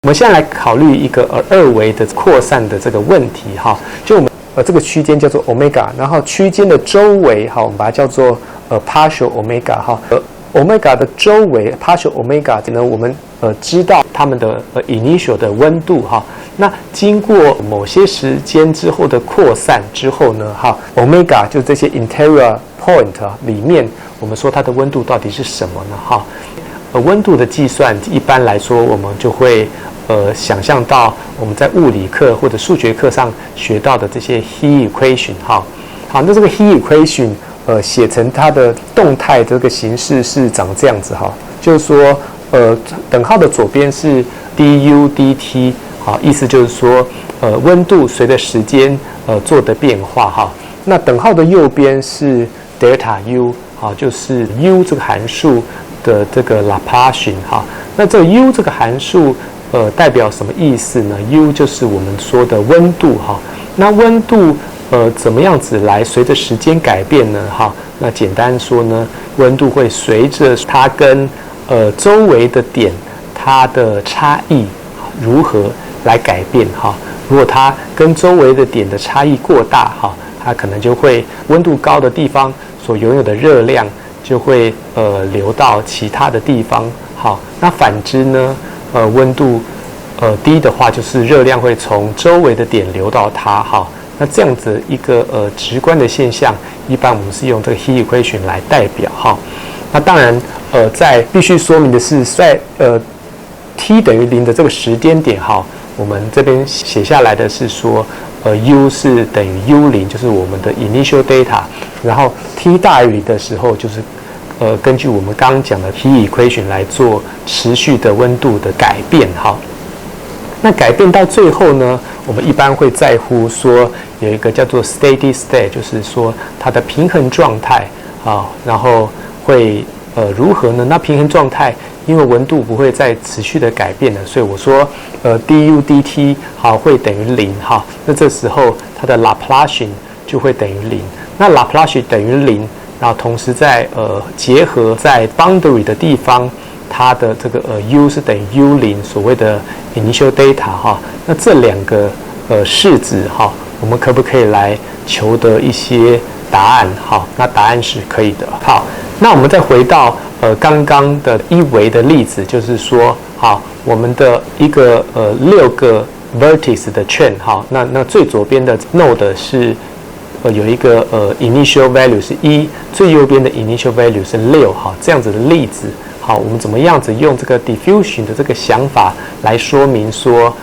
我们现在来考虑一个二维的扩散的这个问题哈，就我们这个区间叫做 omega， 然后区间的周围哈，我们把它叫做partial omega 哈，omega 的周围 partial omega 呢，我们知道它们的initial 的温度哈，那经过某些时间之后的扩散之后呢，哈 omega 就是这些 interior point 里面，我们说它的温度到底是什么呢？哈，温度的计算一般来说，我们就会想象到我们在物理课或者数学课上学到的这些 Heat equation 哈。好，那这个 Heat equation 写成它的动态这个形式是长这样子哈，就是说等号的左边是 du dt 好，意思就是说温度随着时间做的变化哈。那等号的右边是 delta u 好，就是 u 这个函数的这个 Laplacian 哈。那这个 u 这个函数代表什么意思呢 ？U 就是我们说的温度哈。那温度怎么样子来随着时间改变呢？哈，那简单说呢，温度会随着它跟周围的点它的差异如何来改变哈。如果它跟周围的点的差异过大哈，它可能就会温度高的地方所拥有的热量就会流到其他的地方。好，那反之呢？温度低的话，就是热量会从周围的点流到它哈。那这样子一个直观的现象，一般我们是用这个 Heat equation 来代表哈。那当然在必须说明的是，在t 等于0的这个时间点哈，我们这边写下来的是说u 是等于 u0，就是我们的 initial data， 然后 t 大于0的时候就是根据我们刚刚讲的 Heat equation 来做持续的温度的改变哈。那改变到最后呢，我们一般会在乎说有一个叫做 steady state， 就是说它的平衡状态啊，然后会如何呢？那平衡状态因为温度不会再持续的改变了，所以我说du dt 好会等于0哈。那这时候它的 Laplacian 就会等于0。那 Laplacian 等于0。然后同时在结合在 boundary 的地方，它的这个u 是等于 u0， 所谓的 initial data 哈。那这两个式子哈，我们可不可以来求得一些答案？好，那答案是可以的。好，那我们再回到刚刚的一维的例子，就是说，好，我们的一个6个 vertex 的圈，好，那最左边的 node 是。有一个initial value 是1，最右边的 initial value 是6，哈，这样子的例子，好，我们怎么样子用这个 diffusion 的这个想法来说明说，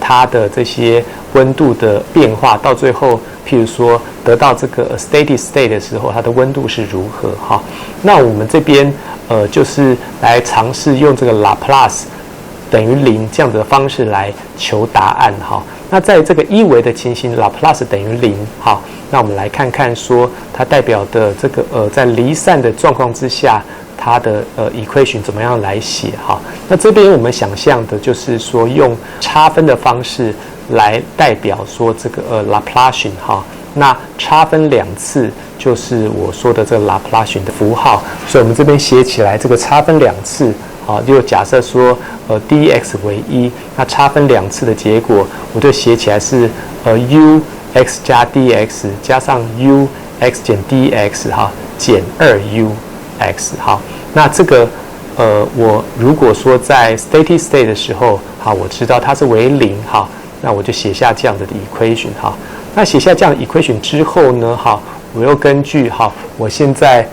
它的这些温度的变化，到最后，譬如说得到这个 steady state 的时候，它的温度是如何，哈，那我们这边就是来尝试用这个 Laplace 等于0这样子的方式来求答案，哈。那在这个一维的情形 ，Laplace 等于0，好，那我们来看看说它代表的这个在离散的状况之下，它的equation 怎么样来写哈？那这边我们想象的就是说用差分的方式来代表说这个Laplacian 哈。那差分2次就是我说的这个 Laplacian 的符号，所以我们这边写起来这个差分2次。好，就假设说dx 为1，那差分2次的结果，我就写起来是ux 加 dx 加上 ux 减 dx 哈减2ux 好，那这个我如果说在 steady state 的时候，好，我知道它是为0，好，那我就写下这样的 equation 哈。那写下这样的 equation 之后呢，好，我又根据好我现在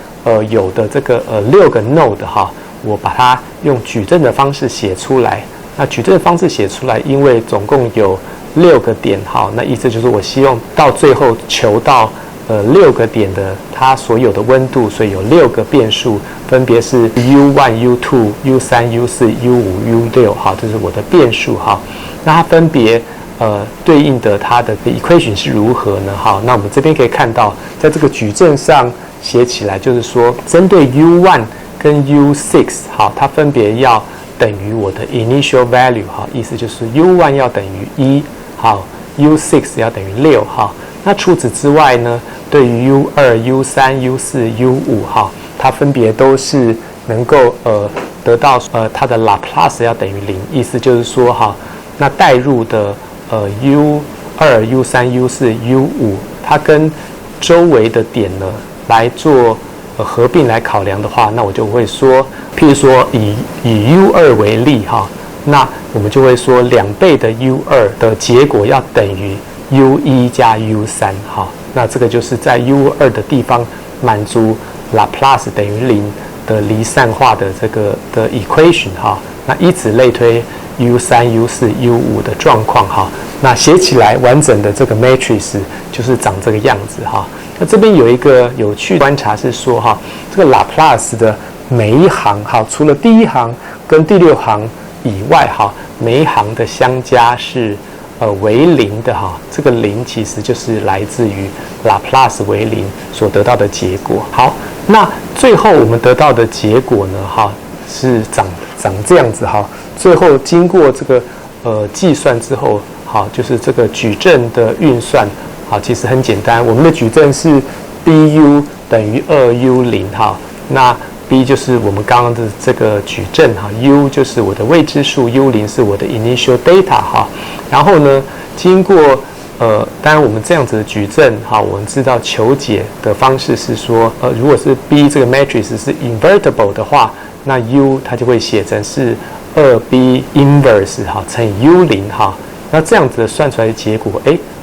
有的这个6个 node 哈。我把它用矩阵的方式写出来。那矩阵的方式写出来，因为总共有6个点，好，那意思就是我希望到最后求到6个点的它所有的温度，所以有6个变数，分别是 u1、u2、u3、u4、u5、u6，好，这是我的变数哈。那它分别对应的它的 equation 是如何呢？好，那我们这边可以看到，在这个矩阵上写起来，就是说针对 u1。跟 U6 好，它分别要等于我的 initial value 好，意思就是 U1 要等于1好 ，U6 要等于6好。那除此之外呢，对于 U2、U3、U4、U5 好，它分别都是能够得到它的 Laplace 要等于0，意思就是说哈，那带入的U2、U3、U4、U5，它跟周围的点呢来做合并来考量的话，那我就会说，譬如说以 U2 为例哈，那我们就会说2倍的 U2 的结果要等于 U1 加 U3 哈，那这个就是在 U2 的地方满足 Laplace 等于0的离散化的这个的 equation 哈，那以此类推 U3、U4、U5 的状况哈，那写起来完整的这个 matrix 就是长这个样子哈。那这边有一个有趣的观察是说哈，这个 Laplace 的每一行哈，除了第一行跟第6行以外哈，每一行的相加是为0的哈，这个0其实就是来自于 Laplace 为0所得到的结果。好，那最后我们得到的结果呢哈，是长这样子哈。最后经过这个计算之后，好，就是这个矩阵的运算，好，其实很简单。我们的矩阵是 BU 等于2U0哈，那 B 就是我们刚刚的这个矩阵哈 ，U 就是我的未知数 ，U0 是我的 initial data 哈。然后呢，经过当然我们这样子的矩阵哈，我们知道求解的方式是说，如果是 B 这个 matrix 是 invertible 的话，那 U 它就会写成是2B inverse 哈乘以 U0 哈。那这样子的算出来的结果，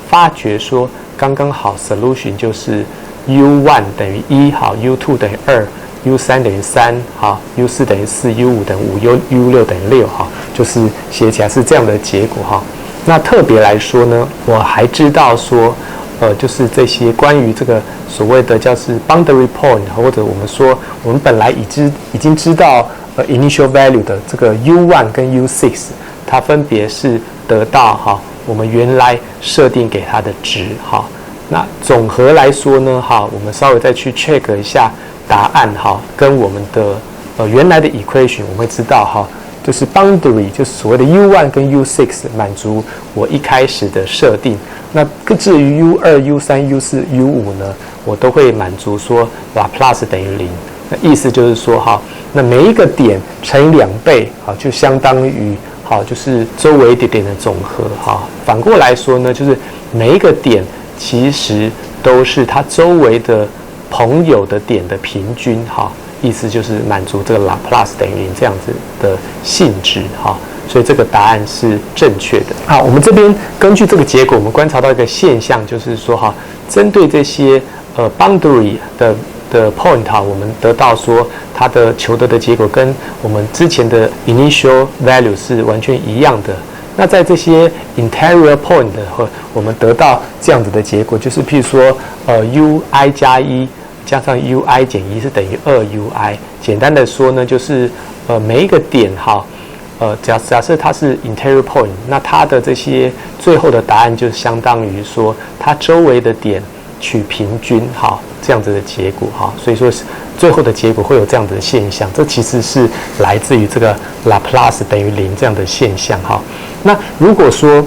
发觉说刚刚好 solution 就是 U1 等于1好 ，U2 等于2。U3 等于3，好 ，U4 等于4，U5 等于5，U6 等于6，哈，就是写起来是这样的结果哈。那特别来说呢，我还知道说，就是这些关于这个所谓的叫是 boundary point， 或者我们说我们本来已经知道initial value 的这个 U1 跟 U6， 它分别是得到哈我们原来设定给它的值哈。那总和来说呢，哈，我们稍微再去 check 一下。答案哈，跟我们的原来的 equation， 我们会知道哈，就是 boundary 就是所谓的 U1 跟 U6 满足我一开始的设定。那至于 U2、U3、U4、U5 呢，我都会满足说 Laplace 等于0。那意思就是说哈，那每一个点乘以2倍，好，就相当于好，就是周围的点的总和哈。反过来说呢，就是每一个点其实都是它周围的朋友的点的平均哈，意思就是满足这个 Laplace 等于0这样子的性质哈，所以这个答案是正确的。好，我们这边根据这个结果，我们观察到一个现象，就是说哈，针对这些boundary 的 point 哈，我们得到说它的求得的结果跟我们之前的 initial value 是完全一样的。那在这些 interior point 我们得到这样子的结果，就是譬如说ui 加1加上 ui 减1是等于2ui。简单的说呢，就是每一个点哈，假设它是 interior point， 那它的这些最后的答案就相当于说它周围的点取平均哈，这样子的结果哈。所以说最后的结果会有这样子的现象，这其实是来自于这个 Laplace 等于0这样的现象哈。那如果说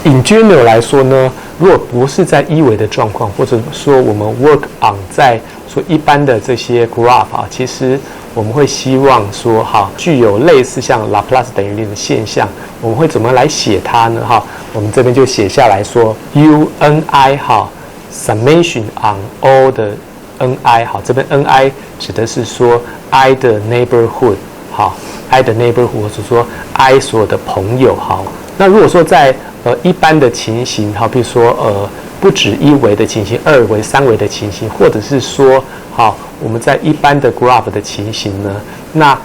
in general 来说呢，如果不是在一维的状况，或者说我们 work on 在说一般的这些 graph 啊，其实我们会希望说具有类似像 Laplace 等于0的现象，我们会怎么来写它呢我们这边就写下来说 UNI summation on all 的 NI 这边 NI 指的是说 I 的 neighborhood I 的 neighborhood 或者说 I 所有的朋友那如果说在一般的情形比如说不止一维的情形，2维、3维的情形，或者是说我们在一般的 graph 的情形呢，那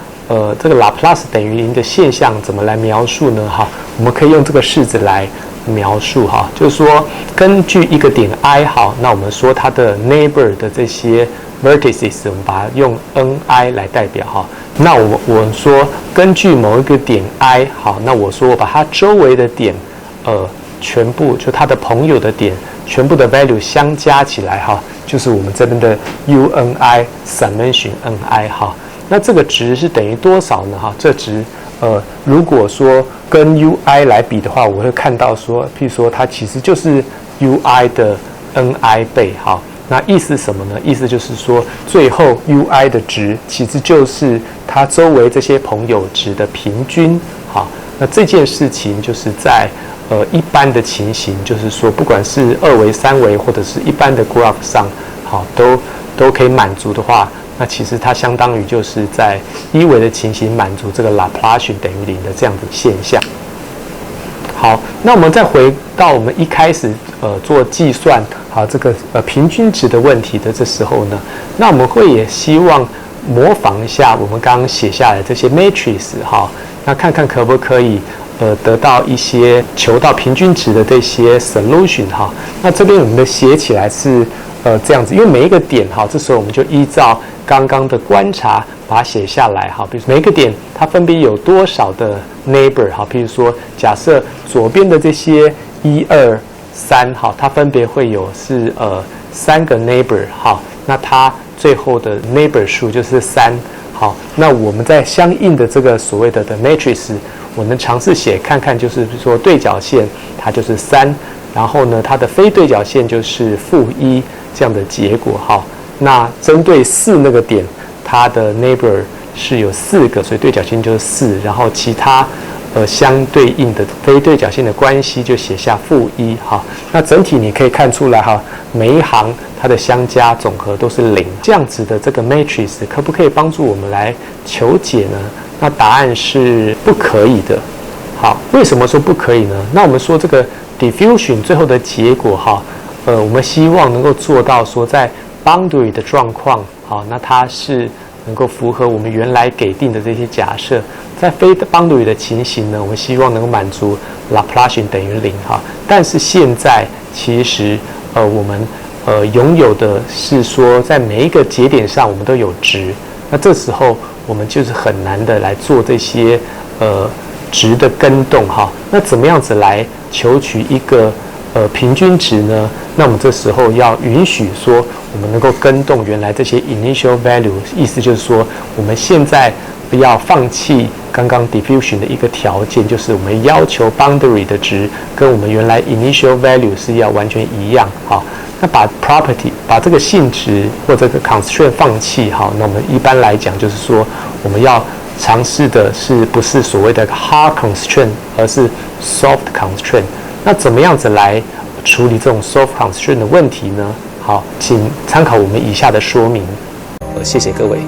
这个 Laplace 等于0的现象怎么来描述呢我们可以用这个式子来描述就是说根据一个点 I 那我们说它的 neighbor 的这些 vertices 我们把它用 NI 来代表那我说根据某一个点 I 那我说我把它周围的点全部就它的朋友的点全部的 value 相加起来就是我们这边的 UNI summation NI 那这个值是等于多少呢这值如果说跟 UI 来比的话，我会看到说，譬如说它其实就是 UI 的 NI 倍那意思什么呢？意思就是说，最后 UI 的值其实就是它周围这些朋友值的平均那这件事情就是在一般的情形，就是说不管是2维、3维或者是一般的 graph 上，好都可以满足的话，那其实它相当于就是在1维的情形满足这个 Laplacian 等于0的这样的现象。好，那我们再回到我们一开始做计算好这个平均值的问题的这时候呢，那我们会也希望模仿一下我们刚刚写下来这些 matrix 哈，那看看可不可以得到一些求到平均值的这些 solution 哈。那这边我们的写起来是这样子，因为每一个点哈，这时候我们就依照刚刚的观察把它写下来哈。比如说每一个点它分别有多少的 neighbor 哈，譬如说假设左边的这些1、2、3哈，它分别会有是3个 neighbor 哈，那它最后的 neighbor 数就是3。好，那我们在相应的这个所谓的 matrix， 我们尝试写看看，就是说对角线它就是3，然后呢它的非对角线就是-1这样的结果。好，那针对4那个点，它的 neighbor 是有4个，所以对角线就是4，然后其他相对应的非对角线的关系就写下-1。好，那整体你可以看出来哈，每一行它的相加总和都是0，这样子的这个 matrix 可不可以帮助我们来求解呢？那答案是不可以的。好，为什么说不可以呢？那我们说这个 diffusion 最后的结果哈，我们希望能够做到说在 boundary 的状况，好，那它是能够符合我们原来给定的这些假设。在非 boundary 的情形呢，我们希望能够满足 Laplacian 等于0哈。但是现在其实我们拥有的是说，在每一个节点上我们都有值，那这时候我们就是很难的来做这些值的更动哈。那怎么样子来求取一个平均值呢？那我们这时候要允许说，我们能够更动原来这些 initial value， 意思就是说，我们现在不要放弃刚刚 diffusion 的一个条件，就是我们要求 boundary 的值跟我们原来 initial value 是要完全一样。好，那把 property 把这个性质或这个 constraint 放弃。好，那我们一般来讲就是说，我们要尝试的是不是所谓的 hard constraint， 而是 soft constraint。那怎么样子来处理这种 soft constraint 的问题呢？好，请参考我们以下的说明。谢谢各位。